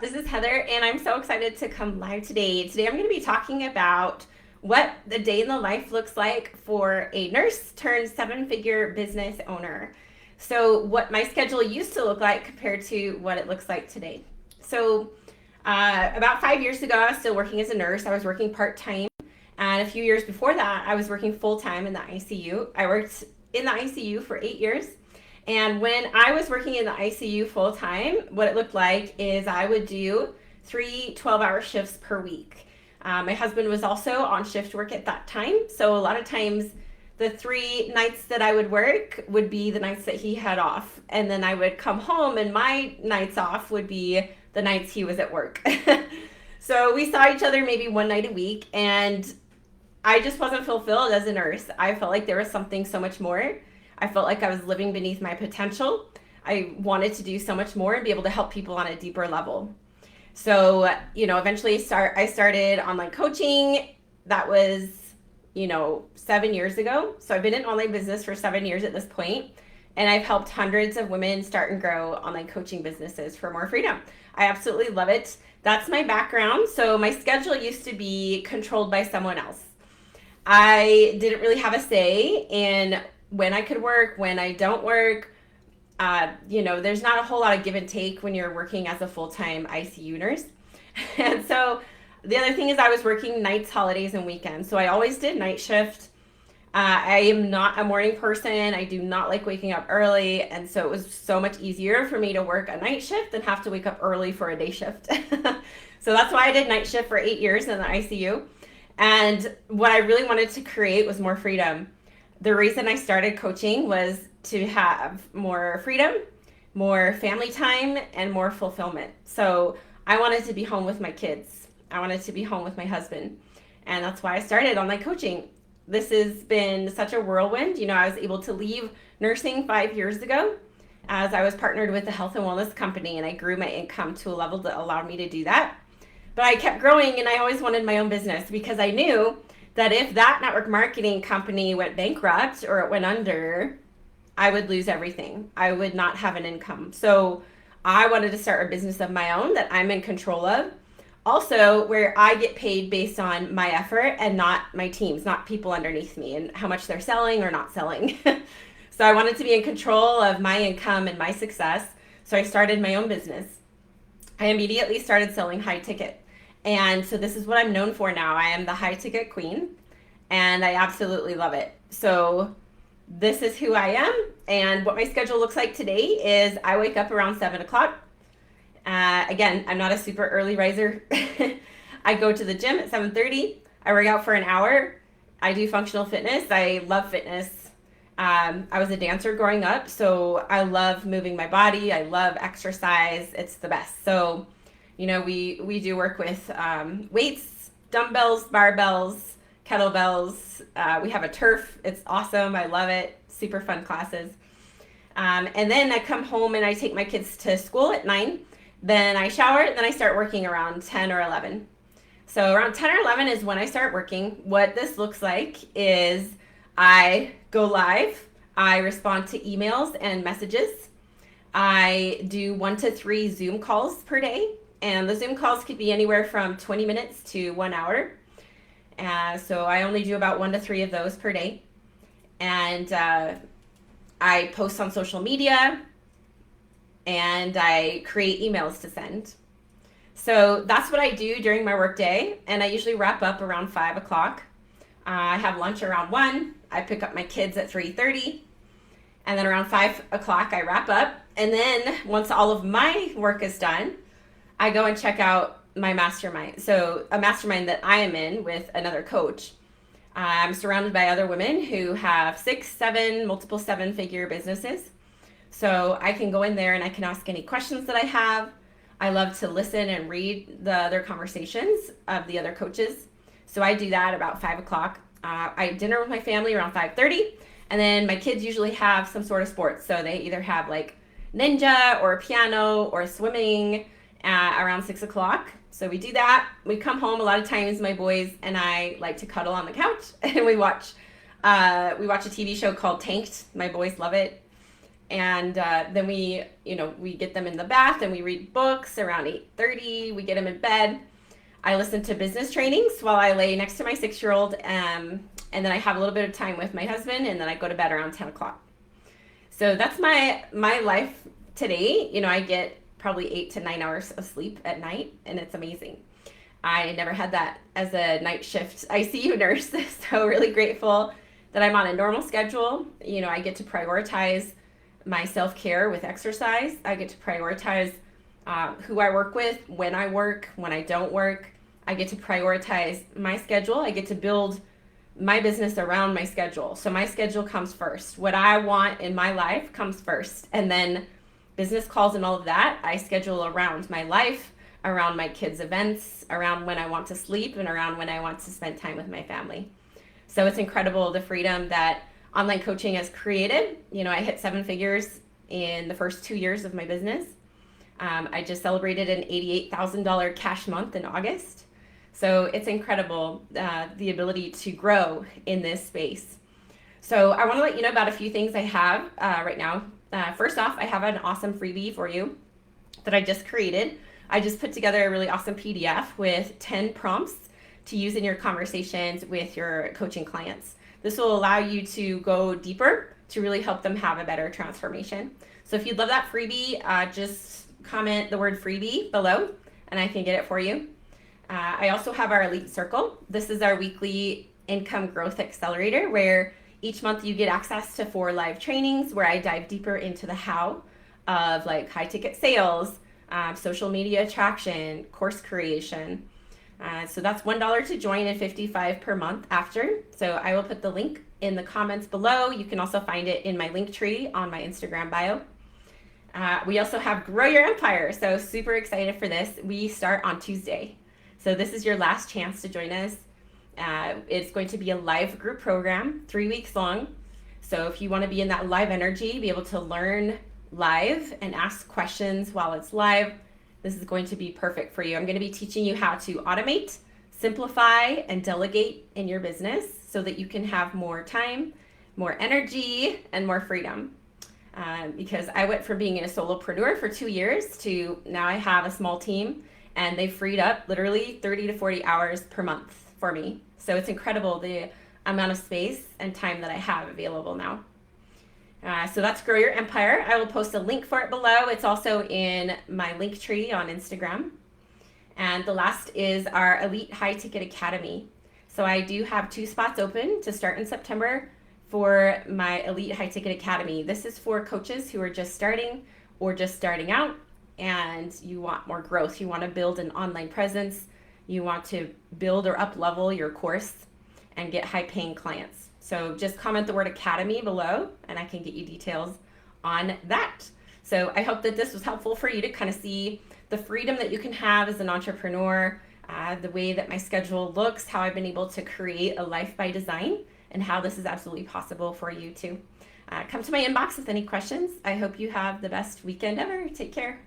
This is Heather, and I'm so excited to come live today. Today, I'm going to be talking about what the day in the life looks like for a nurse turned seven-figure business owner. So, what my schedule used to look like compared to what it looks like today. So, about 5 years ago, I was still working as a nurse. I was working part time, and a few years before that, I was working full time in the ICU. I worked in the ICU for 8 years. And when I was working in the ICU full time, what it looked like is I would do 3 12-hour shifts per week. My husband was also on shift work at that time. So a lot of times, the 3 nights that I would work would be the nights that he had off. And then I would come home, and my nights off would be the nights he was at work. So we saw each other maybe one night a week. And I just wasn't fulfilled as a nurse. I felt like there was something so much more. I felt like I was living beneath my potential. I wanted to do so much more and be able to help people on a deeper level. So, eventually I started online coaching. That was, 7 years ago. So I've been in online business for 7 years at this point, and I've helped hundreds of women start and grow online coaching businesses for more freedom. I absolutely love it. That's my background. So my schedule used to be controlled by someone else. I didn't really have a say in when I could work, when I don't work. There's not a whole lot of give and take when you're working as a full-time ICU nurse. And so the other thing is I was working nights, holidays, and weekends. So I always did night shift. I am not a morning person. I do not like waking up early. And so it was so much easier for me to work a night shift than have to wake up early for a day shift. So that's why I did night shift for 8 years in the ICU. And what I really wanted to create was more freedom. The reason I started coaching was to have more freedom, more family time, and more fulfillment. So I wanted to be home with my kids. I wanted to be home with my husband. And that's why I started online coaching. This has been such a whirlwind. I was able to leave nursing 5 years ago as I was partnered with a health and wellness company, and I grew my income to a level that allowed me to do that. But I kept growing, and I always wanted my own business because I knew that if that network marketing company went bankrupt or it went under, I would lose everything. I would not have an income. So I wanted to start a business of my own that I'm in control of. Also, where I get paid based on my effort and not my teams, not people underneath me and how much they're selling or not selling. So I wanted to be in control of my income and my success. So I started my own business. I immediately started selling high ticket. And so this is what I'm known for now. I am the high ticket queen, and I absolutely love it. So this is who I am, and what my schedule looks like today is I wake up around 7 o'clock. Again, I'm not a super early riser. I go to the gym at 7:30. I work out for an hour. I do functional fitness. I love fitness. I was a dancer growing up, so I love moving my body. I love exercise. It's the best. So we do work with weights, dumbbells, barbells, kettlebells. We have a turf. It's awesome. I love it. Super fun classes. And then I come home and I take my kids to school at 9. Then I shower, and then I start working around 10 or 11. So around 10 or 11 is when I start working. What this looks like is I go live. I respond to emails and messages. I do 1 to 3 Zoom calls per day. And the Zoom calls could be anywhere from 20 minutes to 1 hour. So I only do about 1 to 3 of those per day. And I post on social media, and I create emails to send. So that's what I do during my work day. And I usually wrap up around 5 o'clock. I have lunch around 1. I pick up my kids at 3:30. And then around 5 o'clock, I wrap up. And then once all of my work is done, I go and check out my mastermind. So a mastermind that I am in with another coach. I'm surrounded by other women who have 6, 7, multiple 7-figure businesses. So I can go in there and I can ask any questions that I have. I love to listen and read the other conversations of the other coaches. So I do that about 5 o'clock. I dinner with my family around 5:30. And then my kids usually have some sort of sports. So they either have like ninja or piano or swimming around 6 o'clock. So we do that. We come home. A lot of times my boys and I like to cuddle on the couch and we watch a TV show called Tanked. My boys love it. And then we get them in the bath and we read books around 8:30. We get them in bed. I listen to business trainings while I lay next to my 6-year-old, and then I have a little bit of time with my husband, and then I go to bed around 10 o'clock. So that's my life today. I get probably 8 to 9 hours of sleep at night, and it's amazing. I never had that as a night shift ICU nurse, so really grateful that I'm on a normal schedule. I get to prioritize my self-care with exercise. I get to prioritize who I work with, when I don't work. I get to prioritize my schedule. I get to build my business around my schedule. So my schedule comes first. What I want in my life comes first. And then business calls and all of that, I schedule around my life, around my kids' events, around when I want to sleep, and around when I want to spend time with my family. So it's incredible the freedom that online coaching has created. I hit 7 figures in the first 2 years of my business. I just celebrated an $88,000 cash month in August. So it's incredible, the ability to grow in this space. So I want to let you know about a few things I have right now. First off, I have an awesome freebie for you that I just created. I just put together a really awesome PDF with 10 prompts to use in your conversations with your coaching clients. This will allow you to go deeper to really help them have a better transformation. So if you'd love that freebie, just comment the word freebie below and I can get it for you. I also have our Elite Circle. This is our weekly income growth accelerator where each month you get access to 4 live trainings where I dive deeper into the how of like high ticket sales, social media attraction, course creation. So that's $1 to join and $55 per month after. So I will put the link in the comments below. You can also find it in my link tree on my Instagram bio. We also have Grow Your Empire. So super excited for this. We start on Tuesday. So this is your last chance to join us. It's going to be a live group program, 3 weeks long. So if you want to be in that live energy, be able to learn live and ask questions while it's live, this is going to be perfect for you. I'm going to be teaching you how to automate, simplify, and delegate in your business so that you can have more time, more energy, and more freedom. Because I went from being a solopreneur for 2 years to now I have a small team, and they freed up literally 30 to 40 hours per month for me. So it's incredible the amount of space and time that I have available now. So that's Grow Your Empire. I will post a link for it below. It's also in my link tree on Instagram. And the last is our Elite High Ticket Academy. So I do have 2 spots open to start in September for my Elite High Ticket Academy. This is for coaches who are just starting or just starting out and you want more growth. You want to build an online presence. You want to build or up level your course and get high paying clients. So just comment the word academy below and I can get you details on that. So I hope that this was helpful for you to kind of see the freedom that you can have as an entrepreneur, the way that my schedule looks, how I've been able to create a life by design, and how this is absolutely possible for you too. Come to my inbox with any questions. I hope you have the best weekend ever. Take care.